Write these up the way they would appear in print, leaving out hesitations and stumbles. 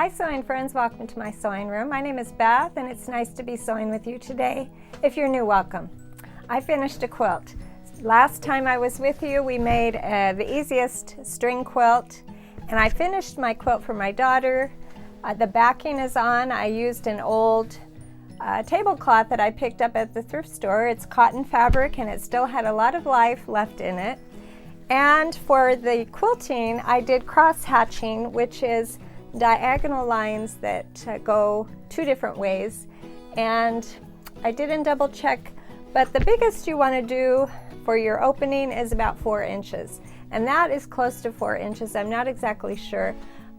Hi sewing friends, welcome to my sewing room. My name is Beth and it's nice to be sewing with you today. If you're new, welcome. I finished a quilt. Last time I was with you we made the easiest string quilt, and I finished my quilt for my daughter. The backing is on. I used an old tablecloth that I picked up at the thrift store. It's cotton fabric and it still had a lot of life left in it. And for the quilting I did cross-hatching, which is diagonal lines that go two different ways, and I didn't double check, but the biggest you want to do for your opening is about 4 inches, and that is close to 4 inches. I'm not exactly sure.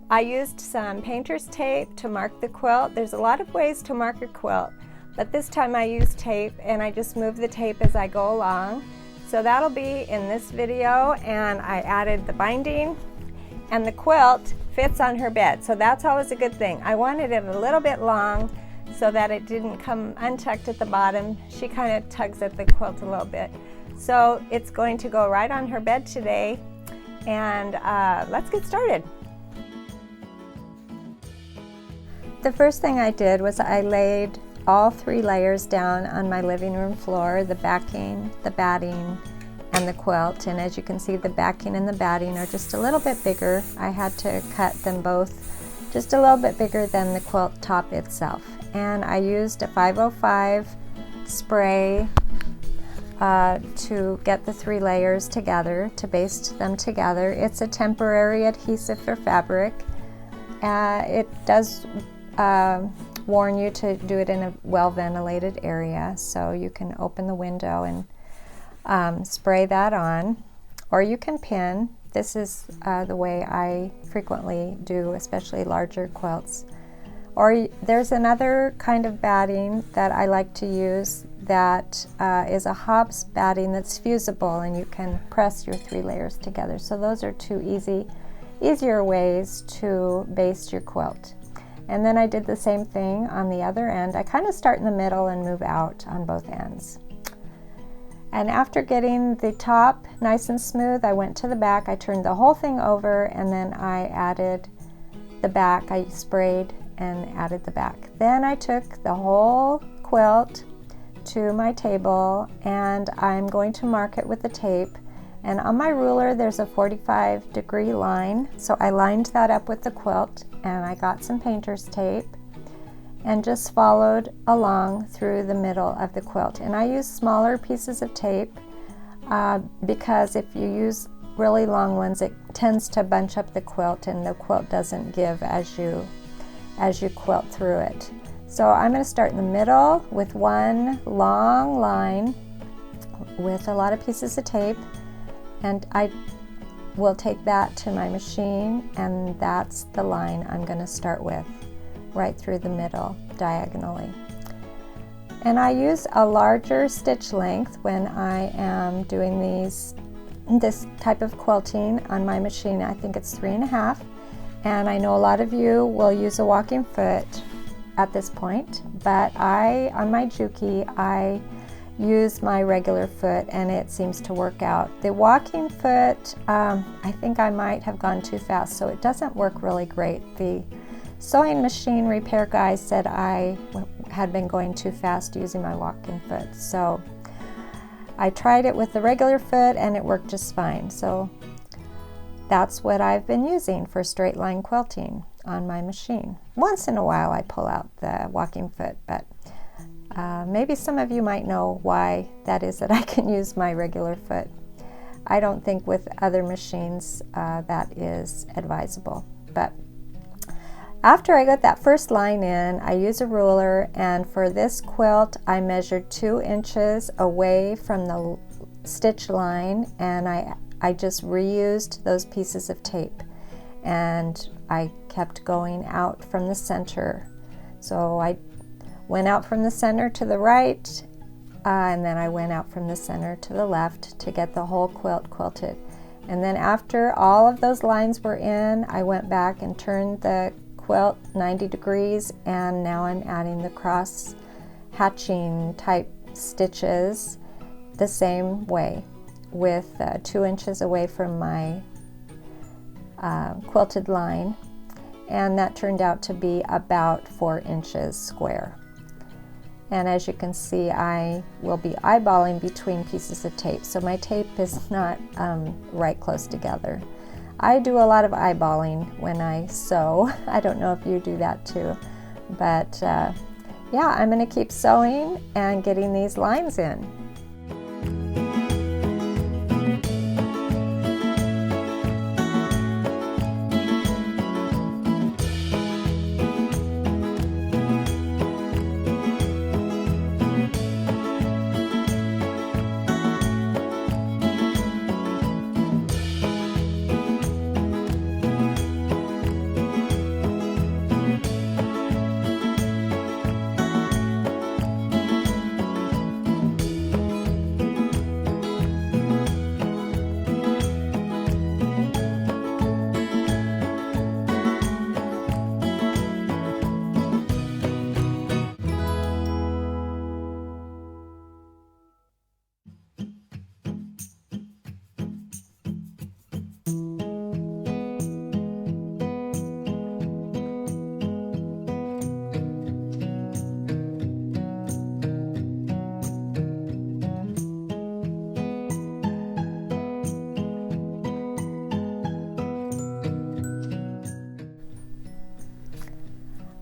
I used some painter's tape to mark the quilt. There's a lot of ways to mark a quilt, but this time I used tape and I just move the tape as I go along. So that'll be in this video, and I added the binding, and the quilt fits on her bed, so that's always a good thing. I wanted it a little bit long so that it didn't come untucked at the bottom. She kind of tugs at the quilt a little bit. So it's going to go right on her bed today, and let's get started. The first thing I did was I laid all 3 layers down on my living room floor: the backing, the batting, and the quilt. And as you can see, the backing and the batting are just a little bit bigger. I had to cut them both just a little bit bigger than the quilt top itself. And I used a 505 spray to get the 3 layers together, to baste them together. It's a temporary adhesive for fabric. It does warn you to do it in a well-ventilated area, so you can open the window and spray that on, or you can pin. This is the way I frequently do, especially larger quilts. Or there's another kind of batting that I like to use that is a Hobbs batting that's fusible, and you can press your 3 layers together. So those are 2 easier ways to baste your quilt. And then I did the same thing on the other end. I kind of start in the middle and move out on both ends. And after getting the top nice and smooth, I went to the back. I turned the whole thing over, and then I added the back. I sprayed and added the back. Then I took the whole quilt to my table, and I'm going to mark it with the tape. And on my ruler there's a 45-degree line, so I lined that up with the quilt, and I got some painter's tape and just followed along through the middle of the quilt. And I use smaller pieces of tape because if you use really long ones, it tends to bunch up the quilt, and the quilt doesn't give as you quilt through it. So I'm going to start in the middle with one long line with a lot of pieces of tape, and I will take that to my machine, and that's the line I'm going to start with, right through the middle diagonally. And I use a larger stitch length when I am doing this type of quilting on my machine. I think it's 3.5, and I know a lot of you will use a walking foot at this point, but on my Juki I use my regular foot, and it seems to work out. The walking foot, I think I might have gone too fast, so it doesn't work really great. The sewing machine repair guy said I had been going too fast using my walking foot, so I tried it with the regular foot and it worked just fine. So that's what I've been using for straight line quilting on my machine. Once in a while I pull out the walking foot, but maybe some of you might know why that is, that I can use my regular foot. I don't think with other machines that is advisable. But after I got that first line in, I use a ruler, and for this quilt I measured 2 inches away from the stitch line, and I just reused those pieces of tape, and I kept going out from the center. So I went out from the center to the right, and then I went out from the center to the left to get the whole quilt quilted. And then after all of those lines were in, I went back and turned the quilt 90 degrees, and now I'm adding the cross hatching type stitches the same way, with 2 inches away from my quilted line. and that turned out to be about 4 inches square. And as you can see, I will be eyeballing between pieces of tape, so my tape is not right close together. I do a lot of eyeballing when I sew. I don't know if you do that too, but yeah, I'm going to keep sewing and getting these lines in.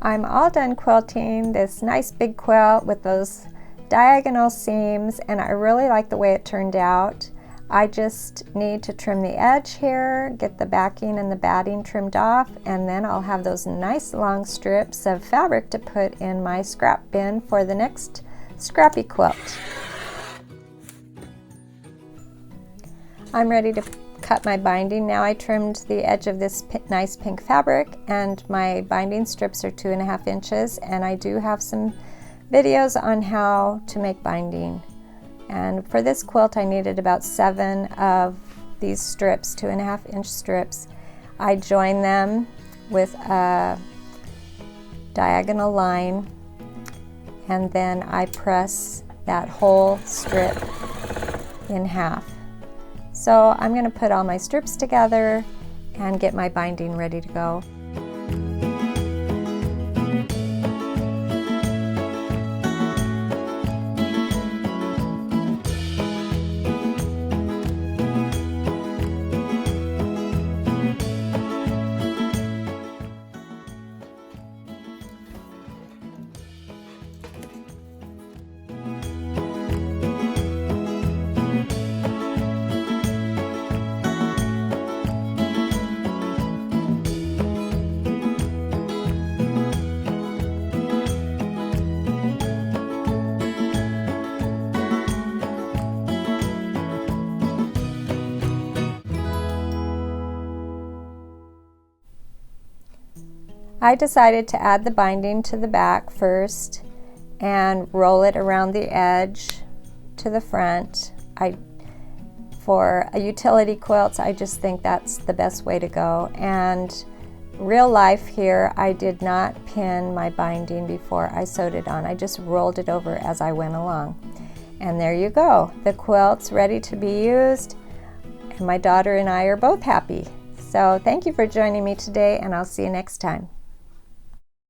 I'm all done quilting this nice big quilt with those diagonal seams, and I really like the way it turned out. I just need to trim the edge here, get the backing and the batting trimmed off, and then I'll have those nice long strips of fabric to put in my scrap bin for the next scrappy quilt. I'm ready to cut my binding now. I trimmed the edge of this nice pink fabric, and my binding strips are 2.5 inches, and I do have some videos on how to make binding. And for this quilt I needed about 7 of these strips, 2.5-inch strips. I join them with a diagonal line, and then I press that whole strip in half. So I'm going to put all my strips together and get my binding ready to go. I decided to add the binding to the back first and roll it around the edge to the front. For a utility quilts, I just think that's the best way to go. And real life here, I did not pin my binding before I sewed it on. I just rolled it over as I went along. And there you go. The quilt's ready to be used, and my daughter and I are both happy. So thank you for joining me today, and I'll see you next time.